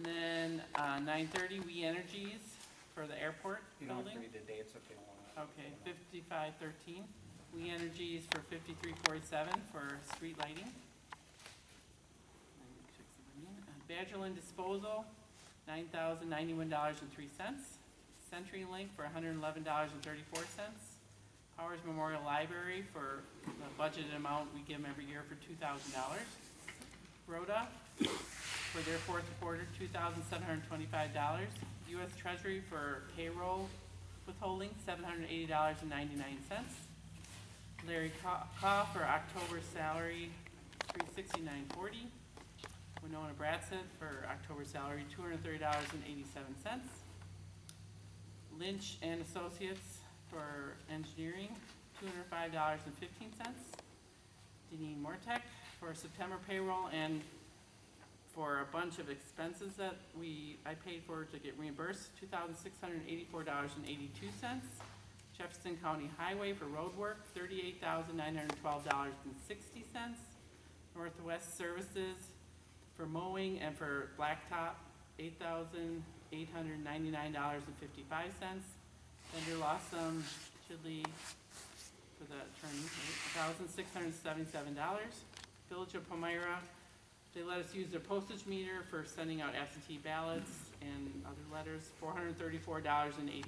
And then 9:30, We Energies for the airport You don't have building. to read the dates if you don't want to. Okay, 5513. We Energies for 5347 for street lighting. Badgerland Disposal, $9,091.03. CenturyLink for $111.34. Powers Memorial Library for the budgeted amount we give them every year for $2,000. Rhoda for their fourth quarter, $2,725. U.S. Treasury for payroll withholding, $780.99. Larry Kaw for October salary, $369.40. Winona Bradson for October salary, $230.87. Lynch and Associates for engineering, $205.15. Deneen Mortek for September payroll and for a bunch of expenses that I paid for to get reimbursed, $2,684.82. Jefferson County Highway for road work, $38,912.60. Northwest Services for mowing and for blacktop, $8,899.55. Vendor Lawson Chidley for the attorney, $1,677. Village of Palmyra, they let us use their postage meter for sending out absentee ballots and other letters, $434.80.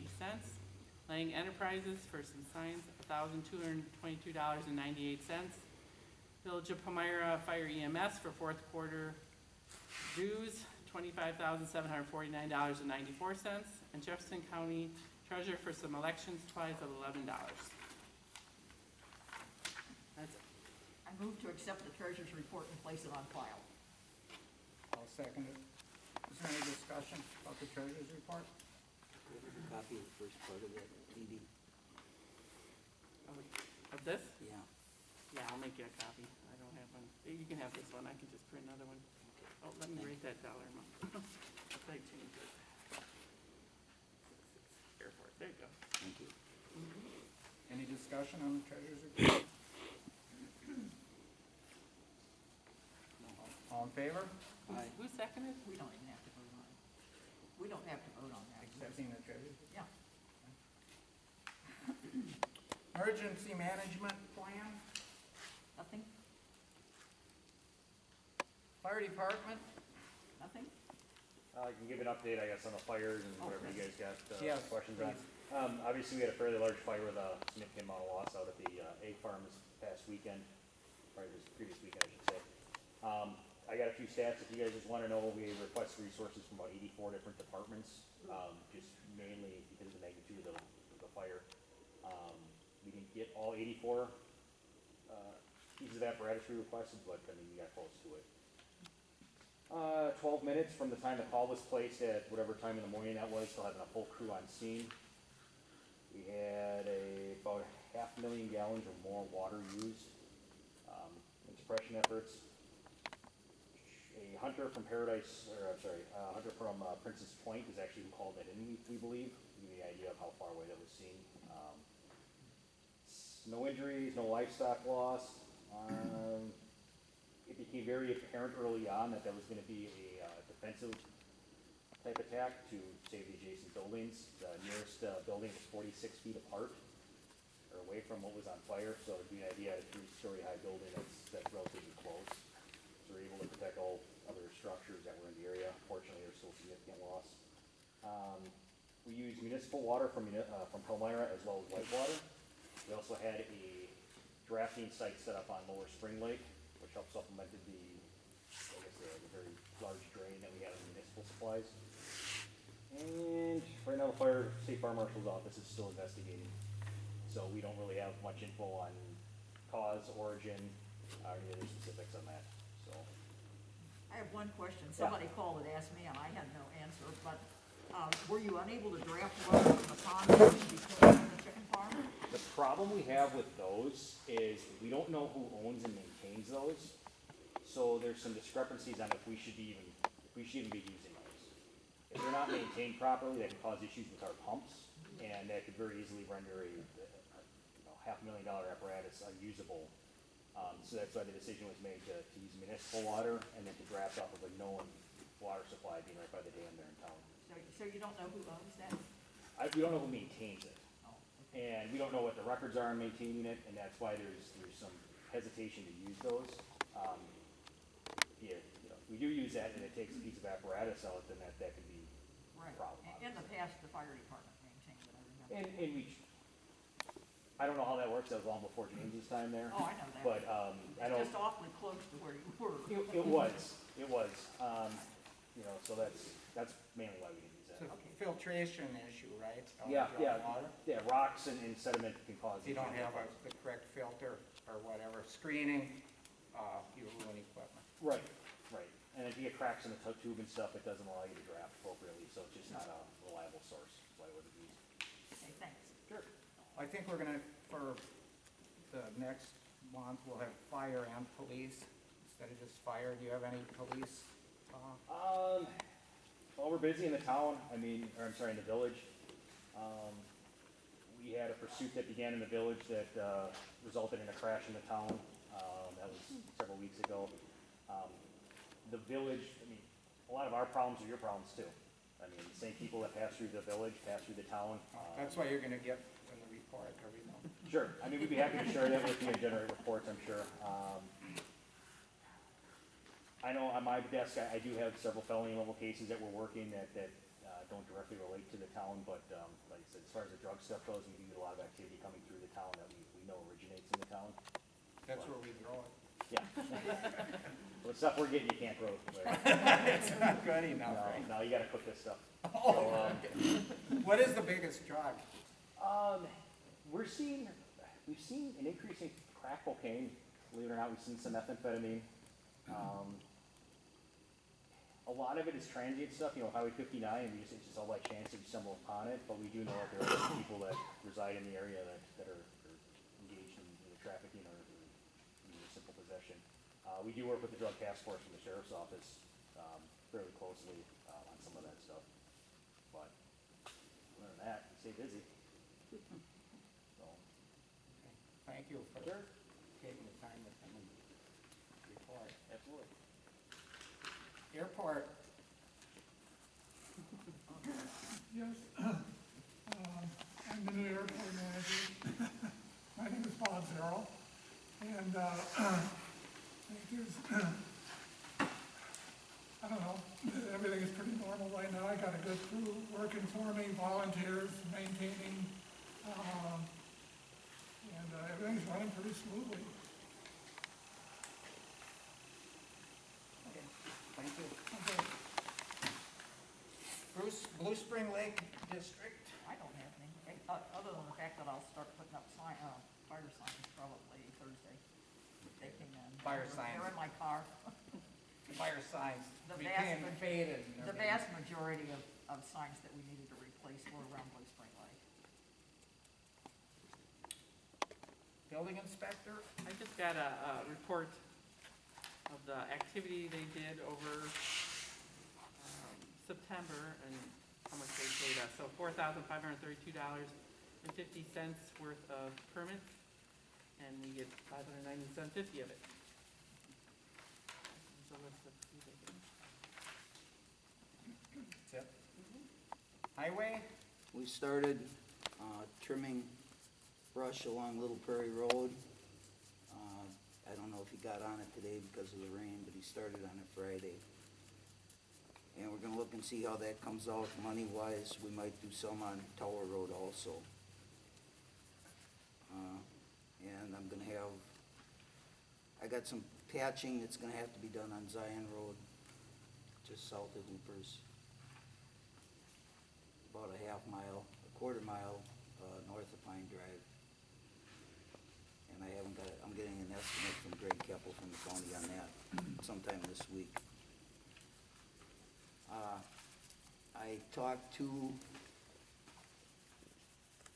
Lang Enterprises for some signs, $1,222.98. Village of Palmyra Fire EMS for fourth quarter dues, $25,749.94. And Jefferson County Treasurer for some election supplies of $11. That's it. I move to accept the treasurer's report and place it on file. I'll second it. Is there any discussion about the treasurer's report? Copy of the first part of that, DD. Of this? Yeah. Yeah, I'll make you a copy. I don't have one. You can have this one. I can just print another one. Oh, let me write that dollar amount. I changed it. Airport. There you go. Thank you. Any discussion on the treasurer's report? All in favor? Aye. Who seconded? We don't even have to vote on it. We don't have to vote on that. Accepting the treasurer's report? Yeah. Emergency management plan? Nothing? Fire department? Nothing? I can give an update, I guess, on the fires and whatever you guys got Yes, questions on. please. Obviously, we had a fairly large fire with a significant amount of loss out at the egg farm this past weekend, probably this previous weekend, I should say. I got a few stats. If you guys just want to know, we requested resources from about 84 different departments, just mainly because of the magnitude of the fire. We didn't get all 84 pieces of apparatus we requested, but I mean, we got close to it. 12 minutes from the time the call was placed at whatever time in the morning that was, still having a full crew on scene. We had about 500,000 gallons or more water used in suppression efforts. A hunter from hunter from Princess Point is actually called that in, we believe, to give you the idea of how far away that was seen. No injuries, no livestock loss. It became very apparent early on that was going to be a defensive type attack to save the adjacent buildings. The nearest building was 46 feet apart, or away from what was on fire, so to give you an idea, a 3-story high building that's relatively close. So we're able to protect all other structures that were in the area. Fortunately, there's still significant loss. We used municipal water from Palmyra as well as white water. We also had a drafting site set up on Lower Spring Lake, which helped supplement the very large drain that we had in municipal supplies. And right now, the State Fire Marshal's office is still investigating, so we don't really have much info on cause, origin, or any other specifics on that. So, I have one question. Somebody called and asked me, and I had no answer, but were you unable to draft water from the pond between the chicken farm? the problem we have with those is we don't know who owns and maintains those, so there's some discrepancies on if we should even be using those. If they're not maintained properly, that can cause issues with our pumps, and that could very easily render a $500,000 apparatus unusable. So that's why the decision was made to use municipal water and then to draft off of a known water supply being right by the dam there in town. So you don't know who owns that? We don't know who maintains it, Oh, okay. and we don't know what the records are on maintaining it, and that's why there's some hesitation to use those. Yeah, you know, if we do use that and it takes a piece of apparatus out, then that could be Right. a problem. In the past, the fire department maintained it, I remember. And I don't know how that works, that was long before James's time there. Oh, I know that. But, I know, It's just awfully close to where you were. it was, you know, so that's mainly why we didn't use It's that. a filtration issue, right? Yeah, yeah, Water. yeah, rocks and sediment can cause. If you don't issues. have the correct filter or whatever, screening, you ruin equipment. Right, right, and if you get cracks in the tube and stuff, it doesn't allow you to draft appropriately, so it's just not a reliable source, that's why I wouldn't use. Okay, thanks. Sure. I think we're gonna, for the next month, we'll have fire and police instead of just fire. Do you have any police? Well, we're busy in the town, in the village. We had a pursuit that began in the village that, resulted in a crash in the town, that was several weeks ago. The village, a lot of our problems are your problems too. The same people that pass through the village, pass through the town. That's what you're gonna get in the report, or we know. Sure, we'd be happy to share that with you and generate reports, I'm sure. I know on my desk, I do have several felony level cases that we're working that don't directly relate to the town, but, like I said, as far as the drug stuff goes, we do get a lot of activity coming through the town that we know originates in the town. That's where we grow it. Yeah. Well, the stuff we're getting, you can't grow. It's not good enough, No, right? no, you gotta cook this stuff. Oh, okay. What is the biggest drug? We've seen an increase in crack cocaine, believe it or not, we've seen some methamphetamine. A lot of it is transient stuff, Highway 59, it's just all by chance that you stumble upon it, but we do know that there are people that reside in the area that are engaged in either trafficking or either simple possession. We do work with the drug task force from the sheriff's office, fairly closely, on some of that stuff. But, other than that, we stay busy. So, Thank you for sure, taking the time to come and report. absolutely. Airport, Yes, I'm the new airport manager. My name is Bob Zarrell, and I think there's, I don't know, everything is pretty normal right now. I got a good crew working for me, volunteers, maintaining, and everything's running pretty smoothly. okay, thank you. Okay. Bruce, Blue Spring Lake District, I don't have any, other than the fact that I'll start putting up fire signs probably Thursday. They came in. Fire signs. They're in my car. fire signs The became vast faded. and The everything. vast majority of signs that we needed to replace were around Blue Spring Lake. Building inspector, I just got a report of the activity they did over September and how much they paid us. So $4,532.50 worth of permits, and we get $597.50 of it. There's a list of who they did. that's it. Highway, We started trimming brush along Little Prairie Road. I don't know if he got on it today because of the rain, but he started on it Friday. And we're gonna look and see how that comes out money-wise. We might do some on Tower Road also. And I'm gonna have, I got some patching that's gonna have to be done on Zion Road, just south of Hoopers. About a half mile, a quarter mile, north of Pine Drive. And I haven't got it, I'm getting an estimate from Greg Keppel from the county on that sometime this week. I talked to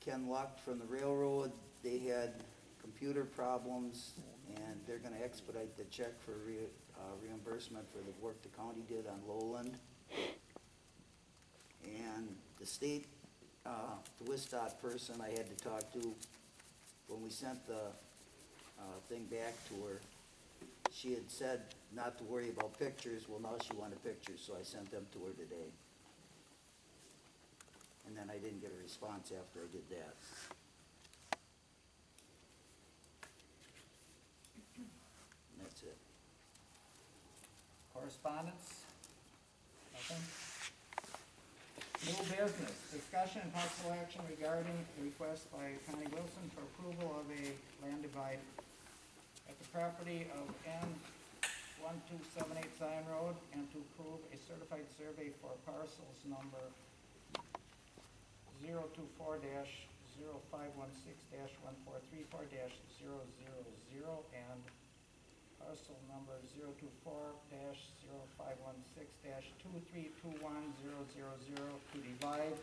Ken Luck from the railroad. They had computer problems, and they're gonna expedite the check for reimbursement for the work the county did on Lowland. And the state, the WISDOT person I had to talk to, when we sent the thing back to her, she had said not to worry about pictures, well, now she wanted pictures, so I sent them to her today. And then I didn't get a response after I did that. And that's it. Correspondence? Nothing? New business, discussion and possible action regarding the request by Connie Wilson for approval of a land divide at the property of N1278 Zion Road, and to approve a certified survey for parcels number 024-0516-1434-000 and parcel number 024-0516-2321000 to divide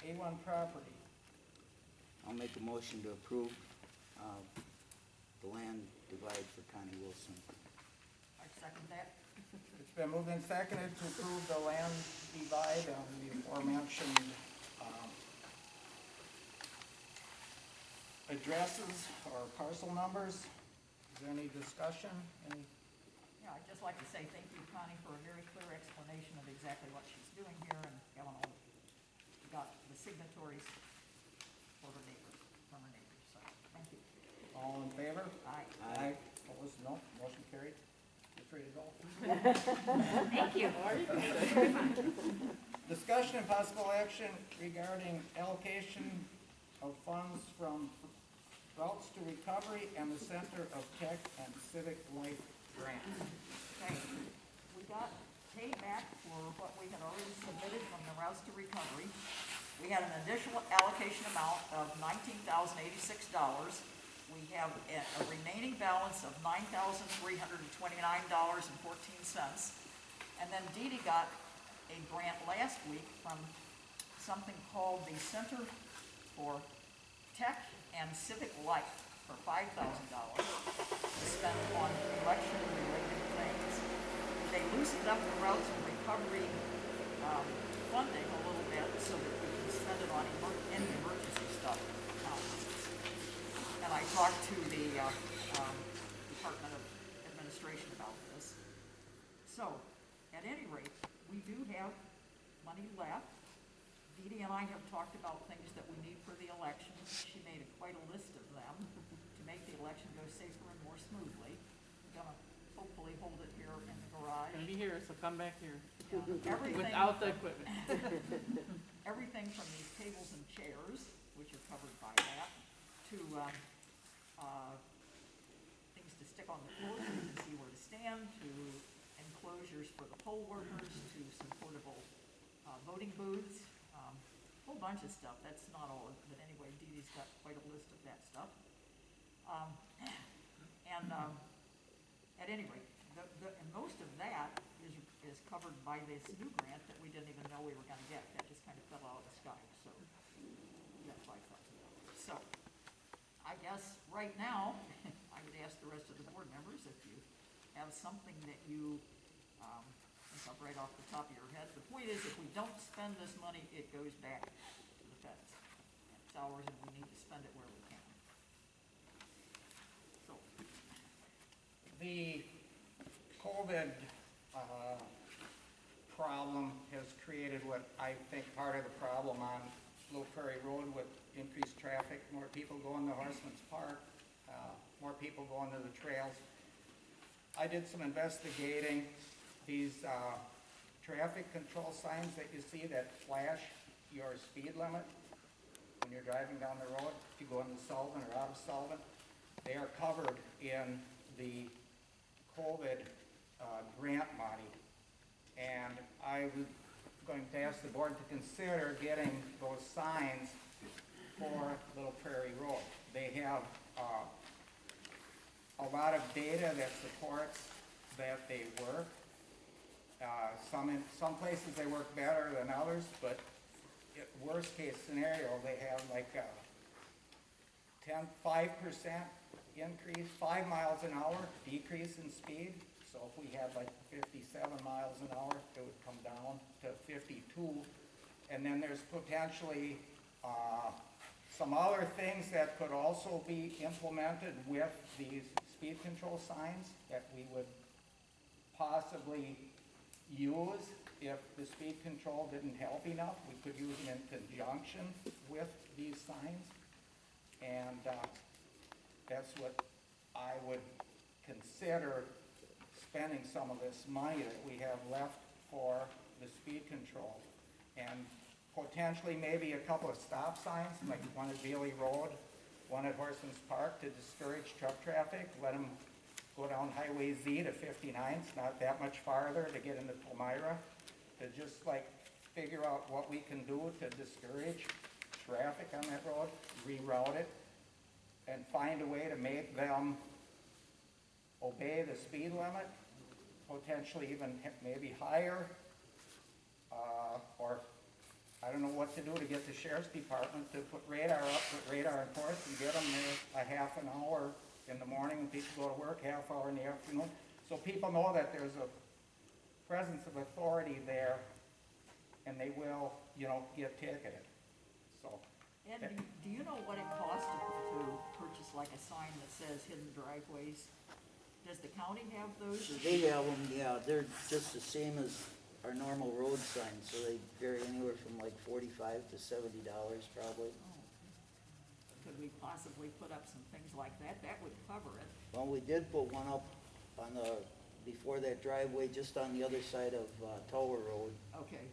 A1 property. I'll make a motion to approve the land divide for Connie Wilson. I second that. It's been moved and seconded to approve the land divide on the aforementioned addresses or parcel numbers. Is there any discussion? Any? Yeah, I'd just like to say thank you, Connie, for a very clear explanation of exactly what she's doing here and having all, got the signatories for her neighbors, from her neighbors, so, thank you. All in favor? Aye. Aye. Opposed? No. Motion carried. You're free to go. Thank you. Discussion and possible action regarding allocation of funds from Routes to Recovery and the Center of Tech and Civic Life Grant. Okay, we got paid back for what we had already submitted from the Routes to Recovery. We had an additional allocation amount of $19,086. We have a remaining balance of $9,329.14. And then Dee Dee got a grant last week from something called the Center for Tech and Civic Life for $5,000 to spend on election-related things. They loosened up the Routes to Recovery funding a little bit so that we can spend it on any emergency stuff. And I talked to the Department of Administration about this. So, at any rate, we do have money left. Dee Dee and I have talked about things that we need for the election. She made quite a list of them to make the election go safer and more smoothly. We're gonna hopefully hold it here in the garage. Gonna be here, so come back here. Yeah, everything, Without the equipment. everything from these tables and chairs, which are covered by that, to things to stick on the floor so you can see where to stand, to enclosures for the poll workers, to some portable voting booths. Whole bunch of stuff. That's not all of it, but anyway, Dee Dee's got quite a list of that stuff. At any rate, and most of that is covered by this new grant that we didn't even know we were gonna get. That just kind of fell out of the sky, so that's $5,000. So, I guess right now, I would ask the rest of the board members if you have something that you think of right off the top of your head. The point is, if we don't spend this money, it goes back to the feds. It's ours, and we need to spend it where we can. So, The COVID problem has created what I think part of the problem on Little Prairie Road with increased traffic, more people going to Horseman's Park, more people going to the trails. I did some investigating. These traffic control signs that you see that flash your speed limit when you're driving down the road, if you go into Sullivan or out of Sullivan, they are covered in the COVID grant money. And I was going to ask the board to consider getting those signs for Little Prairie Road. They have a lot of data that supports that they work. Some places they work better than others, but worst case scenario, they have like a 5% increase, 5 miles an hour decrease in speed. So if we had like 57 miles an hour, it would come down to 52. And then there's potentially some other things that could also be implemented with these speed control signs that we would possibly use if the speed control didn't help enough. We could use them in conjunction with these signs. And that's what I would consider spending some of this money that we have left for the speed control. And potentially maybe a couple of stop signs, like one at Bailey Road, one at Horseman's Park, to discourage truck traffic. Let them go down Highway Z to 59, it's not that much farther to get into Palmyra. To just like figure out what we can do to discourage traffic on that road, reroute it, and find a way to make them obey the speed limit, potentially even maybe higher, or I don't know what to do to get the sheriff's department to put radar up, put radar in force, and get them there a half an hour in the morning when people go to work, half hour in the afternoon, so people know that there's a presence of authority there, and they will, you know, get ticketed. So, Ed, do you know what it costs to purchase like a sign that says hidden driveways? Does the county have those? They have them, yeah, they're just the same as our normal road signs, so they vary anywhere from like $45 to $70 probably. Oh, could we possibly put up some things like that? That would cover it. Well, we did put one up on the, before that driveway, just on the other side of Tower Road. Okay.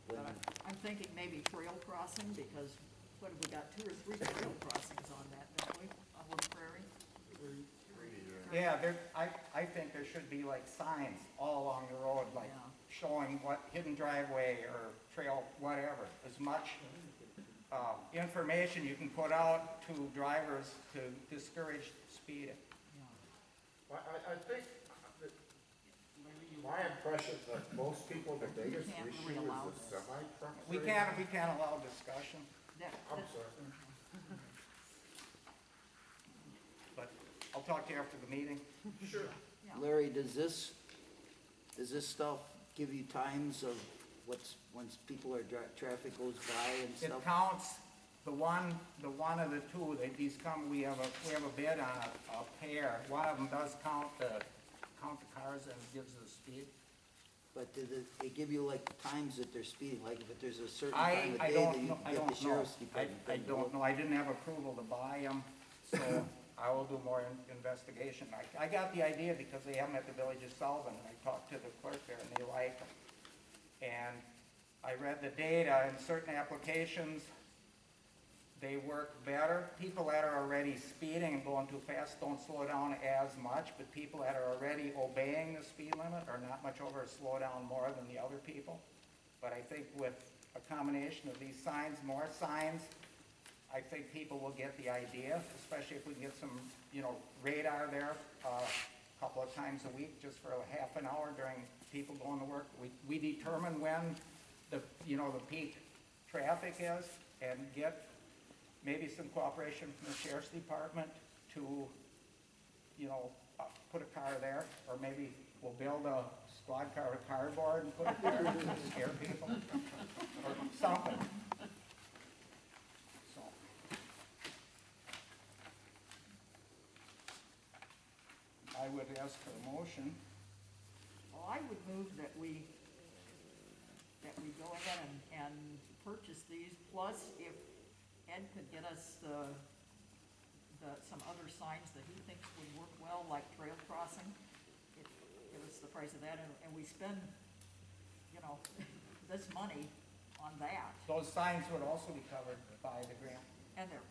When- But I'm thinking maybe trail crossing, because what have we got, 2 or 3 trail crossings on that, don't we, on Little Prairie? yeah, I think there should be like signs all along the road, like Yeah. showing what hidden driveway or trail, whatever, as much information you can put out to drivers to discourage speeding. Yeah. I think, that my impression that most people, the biggest can't issue really is allow the this. semi-truck. We can't allow discussion, I'm sorry. but I'll talk to you after the meeting. Sure. Yeah. Larry, does this stuff give you times of once people are, traffic goes by and It stuff? counts, the one of the two, these come, we have a bid on a pair. One of them does count the cars and gives the speed. But does it give you like times that they're speeding, like if there's a certain I time of day that don't you know, I get the don't know. sheriff's I department? don't know, I didn't have approval to buy them, so I will do more investigation. I got the idea because they have them at the Village of Sullivan, and I talked to the clerk there, and they like them. And I read the data, in certain applications, they work better. People that are already speeding and going too fast don't slow down as much, but people that are already obeying the speed limit are not much over a slow down more than the other people. But I think with a combination of these signs, more signs, I think people will get the idea, especially if we can get some, you know, radar there a couple of times a week, just for a half an hour during people going to work. We determine when the peak traffic is, and get maybe some cooperation from the sheriff's department to, put a car there, or maybe we'll build a squad car with cardboard and put it there to scare people, or something. So, I would ask for a motion. Well, I would move that we go ahead and purchase these, plus if Ed could get us some other signs that he thinks would work well, like trail crossing, give us the price of that, and we spend, this money on that. Those signs would also be covered by the grant. And they're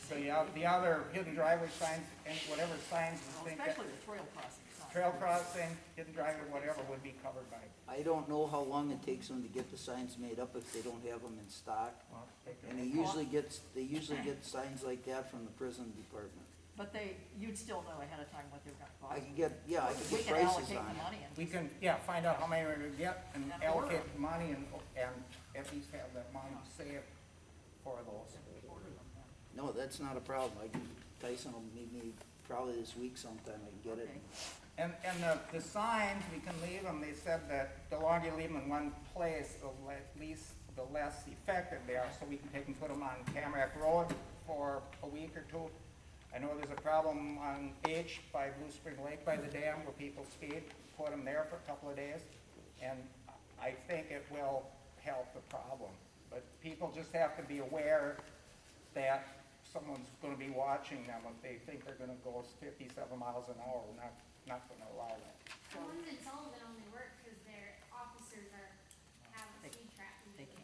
So safe. the other hidden driveway signs, and whatever signs you Well, think that, especially the trail crossing signs. trail crossing, hidden driveway, whatever, would be covered by, I don't know how long it takes them to get the signs made up if they don't have them in stock. well, they And can- they usually get signs like that from the prison department. But you'd still know ahead of time what they were gonna cost. I could get We prices can allocate on the it. money and we just, can, find out how many we're gonna get and And allocate order the money and at least have that money saved for those. order them then. No, that's not a problem. Tyson will meet me probably this week sometime. I can get it. Okay. And the signs, we can leave them, they said that the longer you leave them in one place, the less effective they are, so we can take and put them on Tamarack Road for a week or two. I know there's a problem on H by Blue Spring Lake by the dam where people speed, put them there for a couple of days, and I think it will help the problem. But people just have to be aware that someone's gonna be watching them. If they think they're gonna go 57 miles an hour, we're not gonna allow that. The ones in Sullivan only work because their officers have a speed trap. They can't.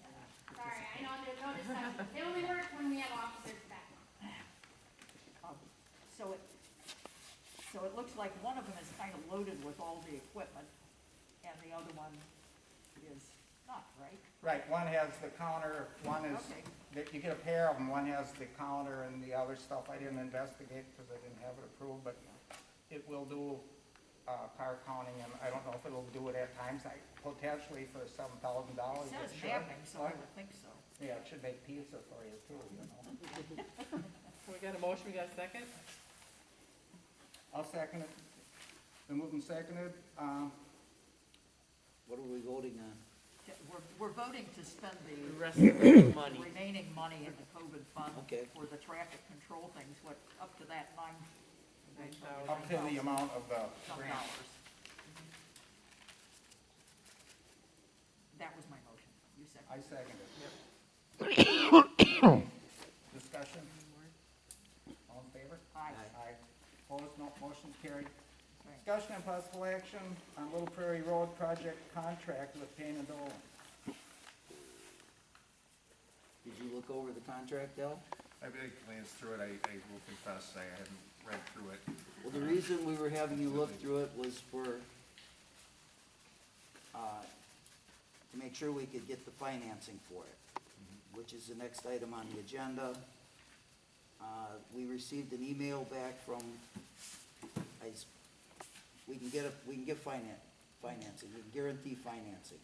Sorry, I know there's no discussion. They only work when we have officers back on. So it looks like one of them is kind of loaded with all the equipment, and the other one is not, right? Right, one has the counter, one is, Okay. you get a pair of them, one has the counter and the other stuff. I didn't investigate because I didn't have it approved, but it will do car counting, and I don't know if it'll do it at times, potentially for $7,000. It says should. mapping, so I would think so. Yeah, it should make pizza for you too, you know. We got a motion, we got a second? I'll second it. Been moved and seconded. What are we voting on? We're voting to spend The the rest of the money. remaining money in the COVID fund Okay. for the traffic control things, what, up to that $9,000. Up to the amount of the some grant. dollars. That was my motion. You said. I second it. Discussion? All in favor? Aye. Aye. Opposed? No. Motion carried. Right. Discussion and possible action on Little Prairie Road project contract with Payne and Dolan. Did you look over the contract, Al? I really glanced through it, I will confess, I hadn't read through it. Well, the reason we were having you look through it was to make sure we could get the financing for it, which is the next item on the agenda. We received an email back from, we can get financing, we can guarantee financing.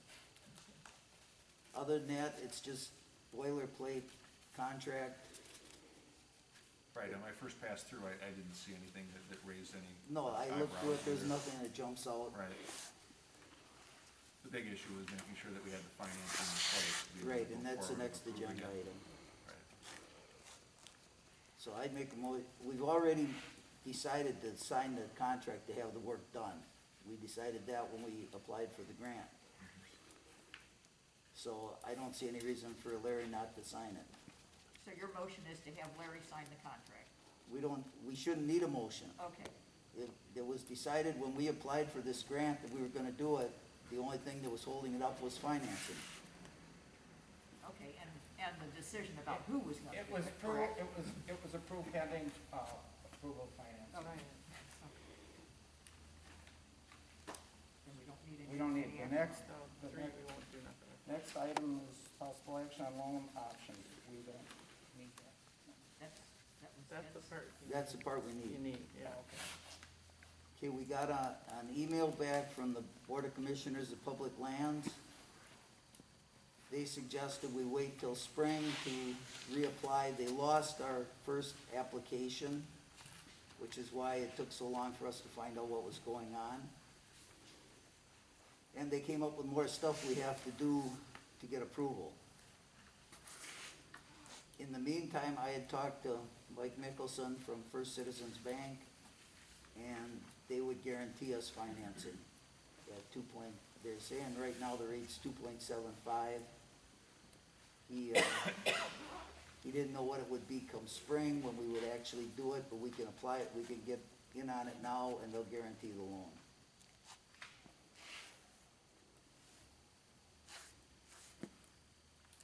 Other than that, it's just boilerplate contract. Right, on my first pass through, I didn't see anything that raised any. No, I looked through it, eyebrows there's either. nothing that jumps out. Right. The big issue was making sure that we had the financing in place. to be able to Right, go and that's the forward next with approving agenda it. item. Right. So I'd make we've already decided to sign the contract to have the work done. We decided that when we applied for the grant. So I don't see any reason for Larry not to sign it. So your motion is to have Larry sign the contract? We shouldn't need a motion. Okay, It was decided when we applied for this grant that we were gonna do it. The only thing that was holding it up was financing. okay, and the decision about who was gonna It do was it, approved, correct? it was approved pending, approval of financing. Okay. Then we don't need any. We don't need, any the action. next, So, the 3, next, we won't do nothing. next item is possible action on loan options. We don't need that. That was That's the Ed's. part That's the part we you need. need, yeah. Okay, we got an email back from the Board of Commissioners of Public Lands. They suggested we wait till spring to reapply. They lost our first application, which is why it took so long for us to find out what was going on. And they came up with more stuff we have to do to get approval. In the meantime, I had talked to Mike Mickelson from First Citizens Bank, and they would guarantee us financing at they're saying right now the rate's 2.75. He didn't know what it would be come spring when we would actually do it, but we can apply it, we can get in on it now, and they'll guarantee the loan.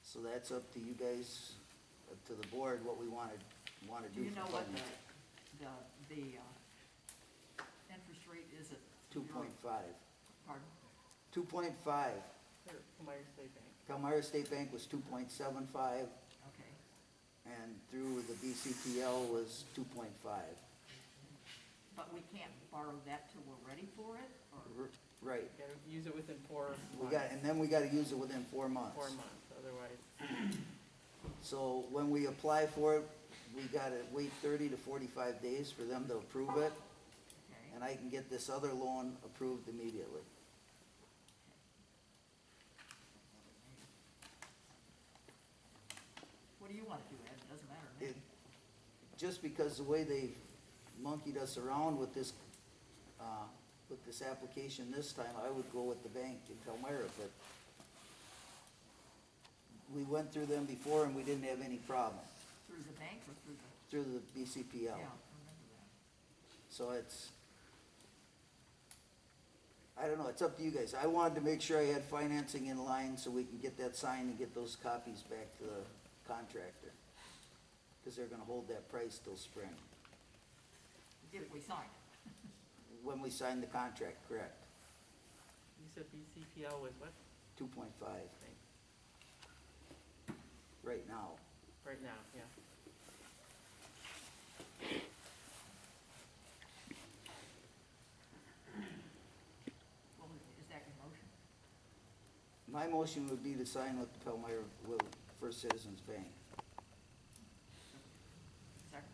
So that's up to you guys, up to the board, what we wanna Do do you know for what financing. the interest rate is at? 2.5. Pardon? 2.5. For Myers State Bank. Palmyra State Bank was 2.75, Okay, and through the BCPL was 2.5. but we can't borrow that till we're ready for it, or? Right. Gotta use it within 4 months. And then we gotta use it within 4 months. 4 months, otherwise. So when we apply for it, we gotta wait 30 to 45 days for them to approve it, Okay, and I can get this other loan approved immediately. what do you wanna do, Ed? It doesn't matter to me. Just because the way they monkeyed us around with this application this time, I would go with the bank in Palmyra, but we went through them before and we didn't have any problem Through the bank or through the, through the BCPL. yeah, I remember that. So it's, I don't know, it's up to you guys. I wanted to make sure I had financing in line so we can get that signed and get those copies back to the contractor. Cause they're gonna hold that price till spring, If we sign. when we sign the contract, correct? You said BCPL with what? 2.5 right now. Right now, yeah. Well, is that your motion? My motion would be to sign with Palmyra, with First Citizens Bank. Second?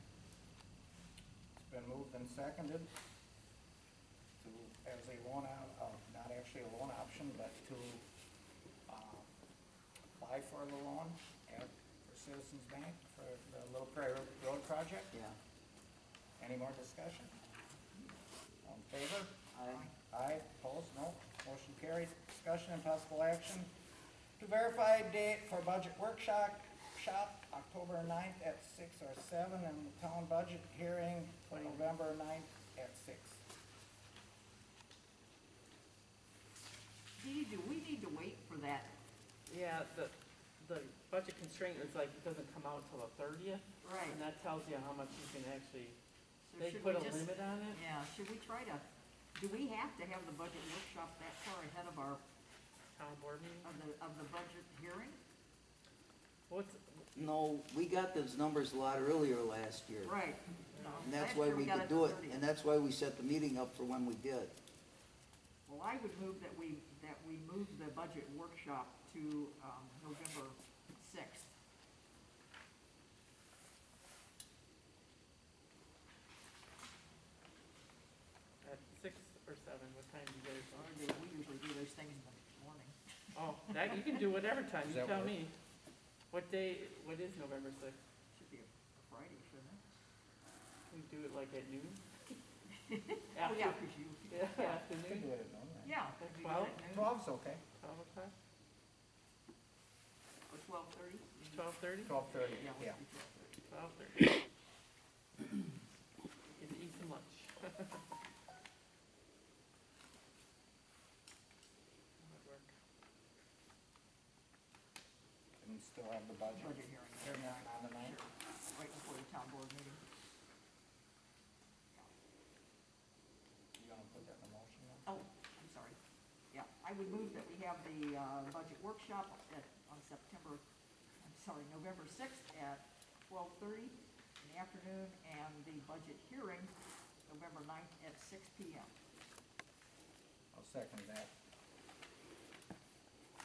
It's been moved and seconded to, as a loan, not actually a loan option, but to apply for the loan for Citizens Bank for the Little Prairie Road project. Yeah. Any more discussion? All in favor? Aye. Aye, opposed, no. Motion carries. Discussion and possible action to verify date for budget workshop, October 9th at 6 or 7, and the town budget hearing for November 9th at 6. Dee, do we need to wait for that? Yeah, the budget constraint is like, it doesn't come out till the 30th, Right. and that tells you how much you can actually, So they should put we a just- limit on it. Yeah, should we try to, do we have to have the budget workshop that far ahead of our, Town board meeting. of the budget hearing? What's, No, we got those numbers a lot earlier last year. Right. No, And that's last why year we got could the do it, 30th. and that's why we set the meeting up for when we did. Well, I would move that we move the budget workshop to, November 6th. at 6 or 7, what time do you guys Or want? we usually do those things in the morning. Oh, that, you can do whatever time, Does you that tell work? me. What day, what is November 6th? Should be a Friday, shouldn't it? We do it like at noon? Oh, yeah, 'cause you, Yeah, Could afternoon, do it at noon, right? yeah. could we do 12? that noon 12's okay. 12 o'clock, Or 12:30? 12:30? 12:30, Yeah, yeah. let's do 12:30. 12:30. Get to eat some lunch. That would work. And we still have the budget. Budget hearing. Hearing on the 9th. Right before the town board meeting. You gonna put that in the motion then? Oh, I'm sorry. Yeah, I would move that we have the, budget workshop on November 6th at 12:30 in the afternoon, and the budget hearing November 9th at 6 PM. I'll second that.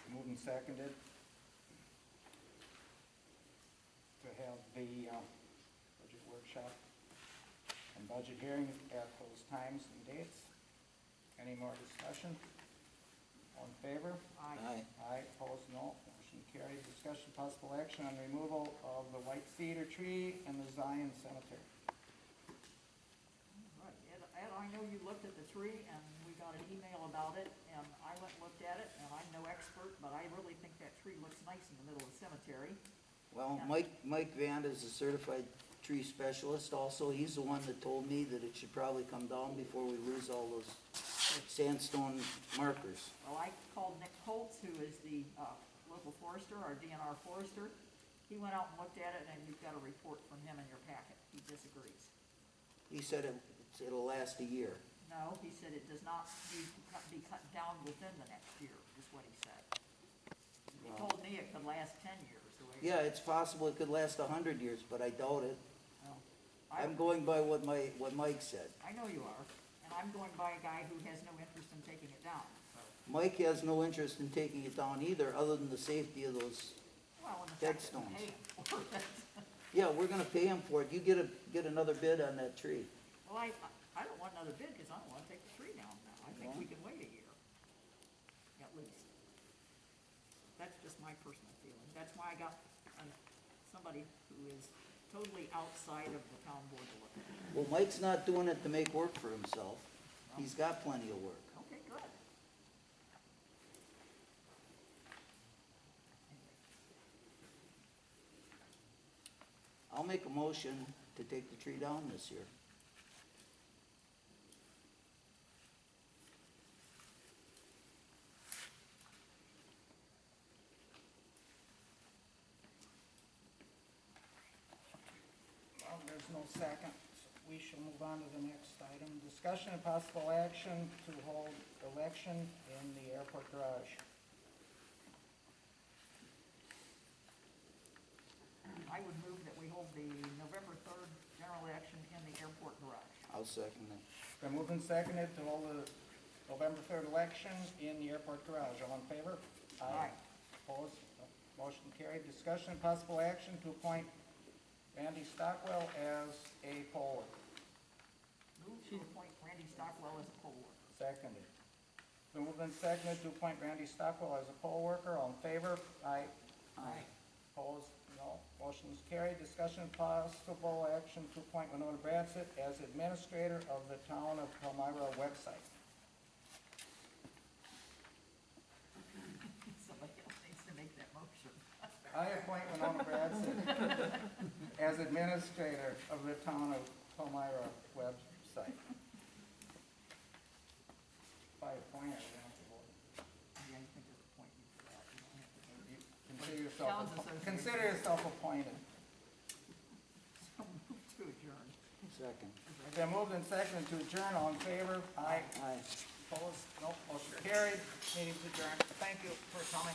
Moved and seconded to have the budget workshop and budget hearing at those times and dates. Any more discussion? All in favor? Aye. Aye, opposed, no. Motion carried. Discussion possible action on removal of the white cedar tree in the Zion Cemetery. Right, Ed, I know you looked at the tree, and we got an email about it, and I went and looked at it, and I'm no expert, but I really think that tree looks nice in the middle of the cemetery. Well, Yeah. Mike Van is a certified tree specialist also. He's the one that told me that it should probably come down before we lose all those sandstone markers. Well, I called Nick Holtz, who is the local forester, our DNR forester. He went out and looked at it, and you've got a report from him in your packet. He disagrees. He said it'll last a year. No, he said it does not need to be cut down within the next year, is what he said. He Wow. told me it could last 10 years, the way. Yeah, it's possible it could last 100 years, but I doubt it. Well, I'm going by what Mike said. I know you are, and I'm going by a guy who has no interest in taking it down, so. Mike has no interest in taking it down either, other than the safety of those. Well, and the fact that we Headstones. pay him for it. Yeah, we're gonna pay him for it. You get another bid on that tree. Well, I don't want another bid, because I don't want to take the tree down now. I think we can wait a year, at least. That's just my personal feeling. That's why I got somebody who is totally outside of the town board to look at. Well, Mike's not doing it to make work for himself. He's got plenty of work. Okay, good. I'll make a motion to take the tree down this year. Well, there's no second. We shall move on to the next item. Discussion and possible action to hold election in the airport garage. I would move that we hold the November 3rd general election in the airport garage. I'll second it. Been moved and seconded to hold the November 3rd election in the airport garage. All in favor? Aye. Opposed? Motion carried. Discussion and possible action to appoint Randy Stockwell as a poll worker. Move to appoint Randy Stockwell as a poll worker. Seconded. Been moved and seconded to appoint Randy Stockwell as a poll worker. All in favor? Aye. Aye. Opposed? No. Motion is carried. Discussion and possible action to appoint Winona Bradsett as administrator of the Town of Palmyra website. Somebody else needs to make that motion. I appoint Winona Bradsett as administrator of the Town of Palmyra website. By appointment, you don't have to vote. Yeah, you can just appoint you for that. You don't have to vote. You Towns Association. consider yourself appointed. So move to adjourn. Second. It's been moved and seconded to adjourn. All in favor? Aye. Aye. Opposed? No. Motion carried. Meeting's adjourned. Thank you for coming.